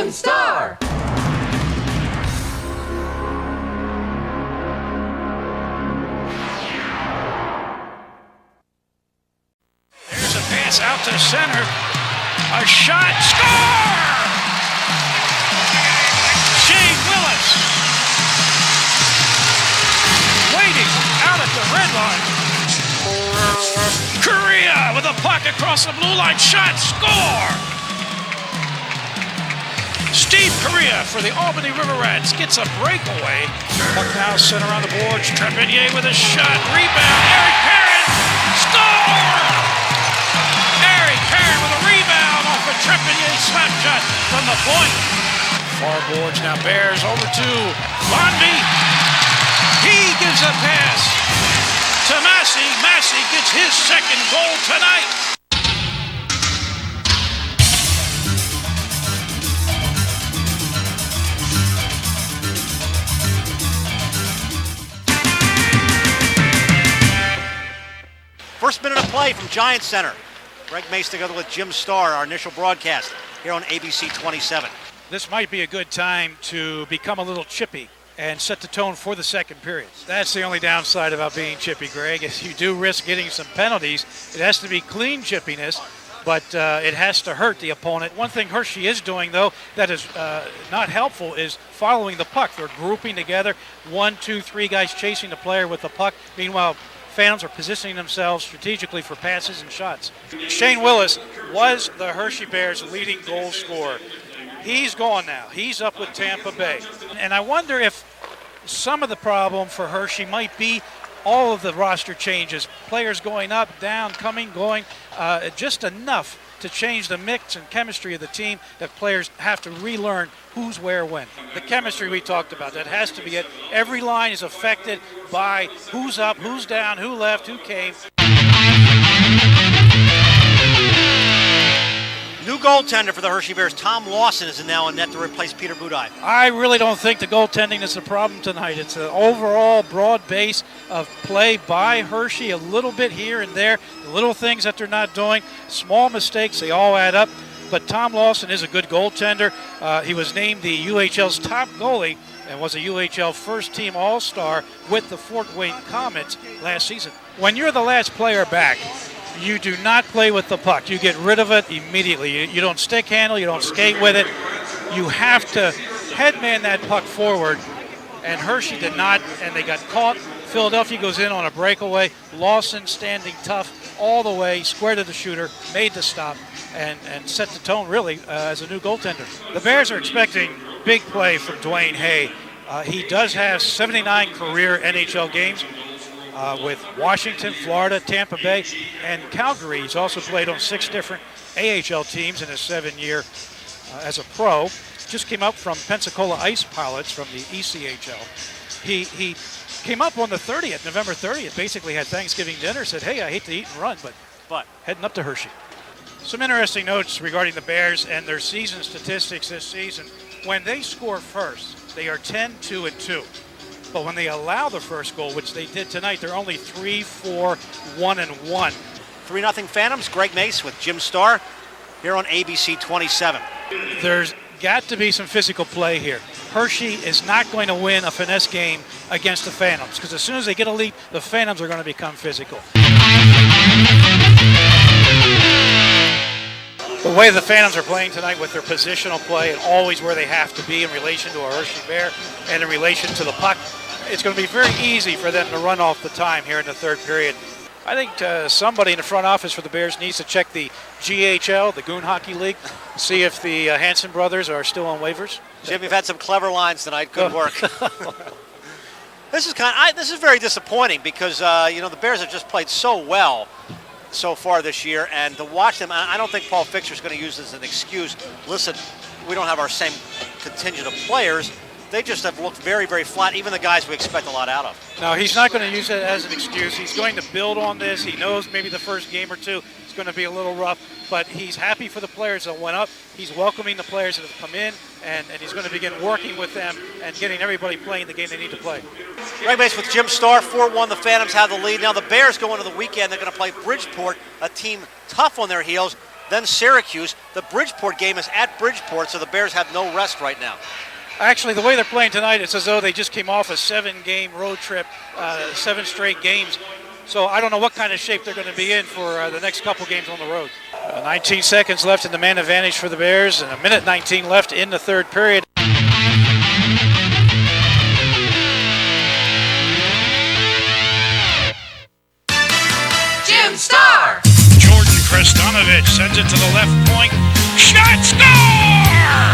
and Starr. There's a pass out to center. A shot. Score! Shane Willis. Waiting out at the red line. Correa with a puck across the blue line. Shot. Score! Steve Correa for the Albany River Rats gets a breakaway. Puck now center on the boards. Trepanier with a shot. Rebound. Eric Perrin. Score! Eric Perrin with a rebound off a Trepanier slap shot from the point. Far boards now. Bears over to Bonby. He gives a pass to Massey. Massey gets his second goal tonight. First minute of play from Giants Center. Greg Mace together with Jim Starr, our initial broadcast here on ABC 27. This might be a good time to become a little chippy and set the tone for the second period. That's the only downside about being chippy, Greg, is you do risk getting some penalties. It has to be clean chippiness, but it has to hurt the opponent. One thing Hershey is doing, though, that is not helpful is following the puck. They're grouping together, 1, 2, 3 guys chasing the player with the puck. Meanwhile, fans are positioning themselves strategically for passes and shots. Shane Willis was the Hershey Bears' leading goal scorer. He's gone now. He's up with Tampa Bay. And I wonder if some of the problem for Hershey might be all of the roster changes. Players going up, down, coming, going, just enough to change the mix and chemistry of the team that players have to relearn who's where when. The chemistry we talked about, that has to be it. Every line is affected by who's up, who's down, who left, who came. New goaltender for the Hershey Bears, Tom Lawson, is now in net to replace Peter Budaj. I really don't think the goaltending is the problem tonight. It's an overall broad base of play by Hershey, a little bit here and there, little things that they're not doing, small mistakes, they all add up. But Tom Lawson is a good goaltender. He was named the UHL's top goalie and was a UHL first-team All-Star with the Fort Wayne Comets last season. When you're the last player back, you do not play with the puck. You get rid of it immediately. You don't stick handle, you don't skate with it. You have to headman that puck forward, and Hershey did not, and they got caught. Philadelphia goes in on a breakaway. Lawson standing tough all the way, square to the shooter, made the stop, and set the tone really as a new goaltender. The Bears are expecting big play from Dwayne Hay. He does have 79 career NHL games. With Washington, Florida, Tampa Bay, and Calgary. He's also played on 6 different AHL teams in his 7-year as a pro. Just came up from Pensacola Ice Pilots from the ECHL. He came up on the 30th, November 30th, basically had Thanksgiving dinner, said, hey, I hate to eat and run, but heading up to Hershey. Some interesting notes regarding the Bears and their season statistics this season. When they score first, they are 10-2-2. But when they allow the first goal, which they did tonight, they're only 3-4-1-1. 3-0 Phantoms, Greg Mace with Jim Starr here on ABC 27. There's got to be some physical play here. Hershey is not going to win a finesse game against the Phantoms because as soon as they get a lead, the Phantoms are going to become physical. The way the Phantoms are playing tonight with their positional play and always where they have to be in relation to a Hershey Bear and in relation to the puck, it's going to be very easy for them to run off the time here in the third period. I think somebody in the front office for the Bears needs to check the GHL, the Goon Hockey League, see if the Hanson brothers are still on waivers. Jim, you've had some clever lines tonight. Good work. This is very disappointing because the Bears have just played so well so far this year, and to watch them, I don't think Paul Fixer's going to use this as an excuse. Listen, we don't have our same contingent of players. They just have looked very, very flat, even the guys we expect a lot out of. No, he's not going to use it as an excuse. He's going to build on this. He knows maybe the first game or two is going to be a little rough, but he's happy for the players that went up. He's welcoming the players that have come in, and he's going to begin working with them and getting everybody playing the game they need to play. Greg Mace with Jim Starr, 4-1. The Phantoms have the lead. Now the Bears go into the weekend. They're going to play Bridgeport, a team tough on their heels. then Syracuse. The Bridgeport game is at Bridgeport, so the Bears have no rest right now. Actually, the way they're playing tonight, it's as though they just came off a 7-game road trip, 7 straight games. So I don't know what kind of shape they're going to be in for the next couple games on the road. 19 seconds left in the man advantage for the Bears, and 1:19 left in the third period. Starr! Jordan Kristanovich sends it to the left point. Shot, score!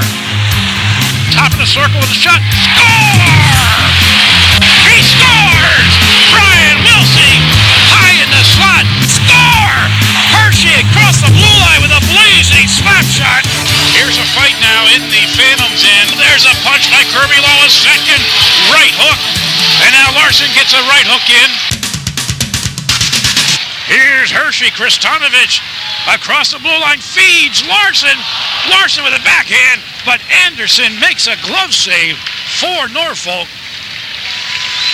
Top of the circle with a shot, score! He scores! Brian Wilson, high in the slot, score! Hershey across the blue line with a blazing slap shot. Here's a fight now in the Phantom's end. There's a punch by Kirby Lowe, a second right hook. And now Larson gets a right hook in. Here's Hershey. Kristanovich across the blue line, feeds Larson. Larson with a backhand, but Anderson makes a glove save for Norfolk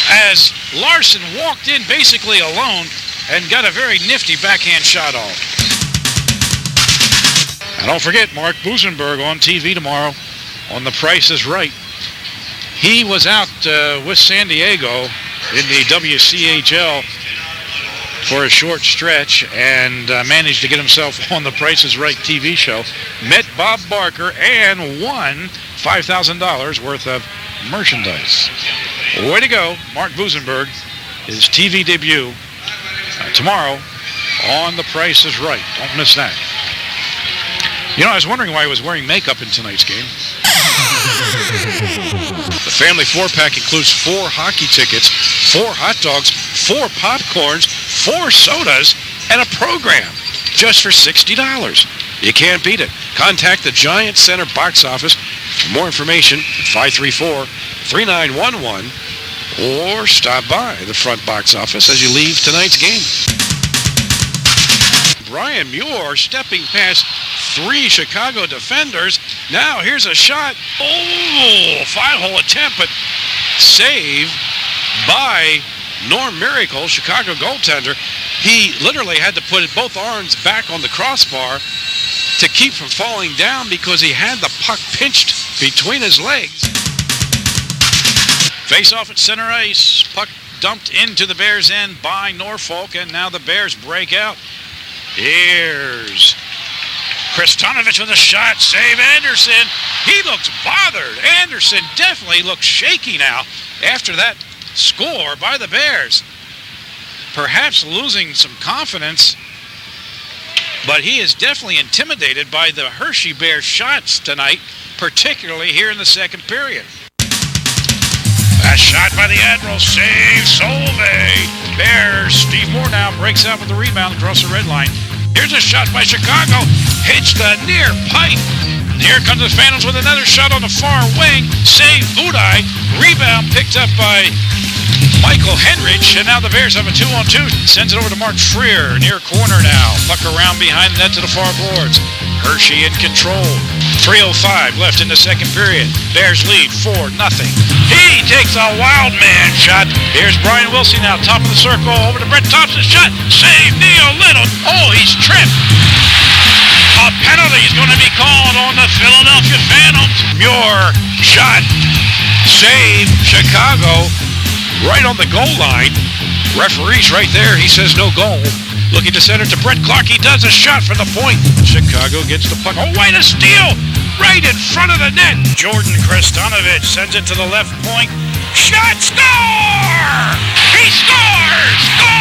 as Larson walked in basically alone and got a very nifty backhand shot off. And don't forget Mark Busenberg on TV tomorrow on The Price is Right. He was out with San Diego in the WCHL for a short stretch and managed to get himself on the Price is Right TV show, met Bob Barker, and won $5,000 worth of merchandise. Way to go, Mark Busenberg, his TV debut tomorrow on The Price is Right. Don't miss that. You know, I was wondering why he was wearing makeup in tonight's game. The family 4-pack includes 4 hockey tickets, 4 hot dogs, 4 popcorns, 4 sodas, and a program just for $60. You can't beat it. Contact the Giant Center box office for more information at 534-3911 or stop by the front box office as you leave tonight's game. Brian Muir stepping past 3 Chicago defenders. Now here's a shot. Oh, 5-hole attempt, but save by Norm Miracle, Chicago goaltender. He literally had to put both arms back on the crossbar to keep from falling down because he had the puck pinched between his legs. Face off at center ice. Puck dumped into the Bears' end by Norfolk, and now the Bears break out. Here's Kristanovich with a shot. Save Anderson. He looks bothered. Anderson definitely looks shaky now after that score by the Bears. Perhaps losing some confidence, but he is definitely intimidated by the Hershey Bears shots tonight, particularly here in the second period. A shot by the Admiral, save Solvay. Bears, Steve Moore now breaks out with the rebound across the red line. Here's a shot by Chicago, hits the near pipe. Here comes the Phantoms with another shot on the far wing, save Budai. Rebound picked up by Michael Henrich, and now the Bears have a 2-on-2. Sends it over to Mark Freer, near corner now. Puck around behind the net to the far boards. Hershey in control. 3:05 left in the second period. Bears lead 4-0. He takes a wild man shot. Here's Brian Wilson now, top of the circle, over to Brett Thompson. Shot, save Neil Little. Oh, he's tripped. A penalty is going to be called on the Philadelphia Phantoms. Muir shot, save Chicago. Right on the goal line. Referee's right there. He says no goal. Looking to center to Brett Clark. He does a shot from the point. Chicago gets the puck. Oh, wait, a steal! Right in front of the net. Jordan Kristanovich sends it to the left point. Shot, score! He scores! Score!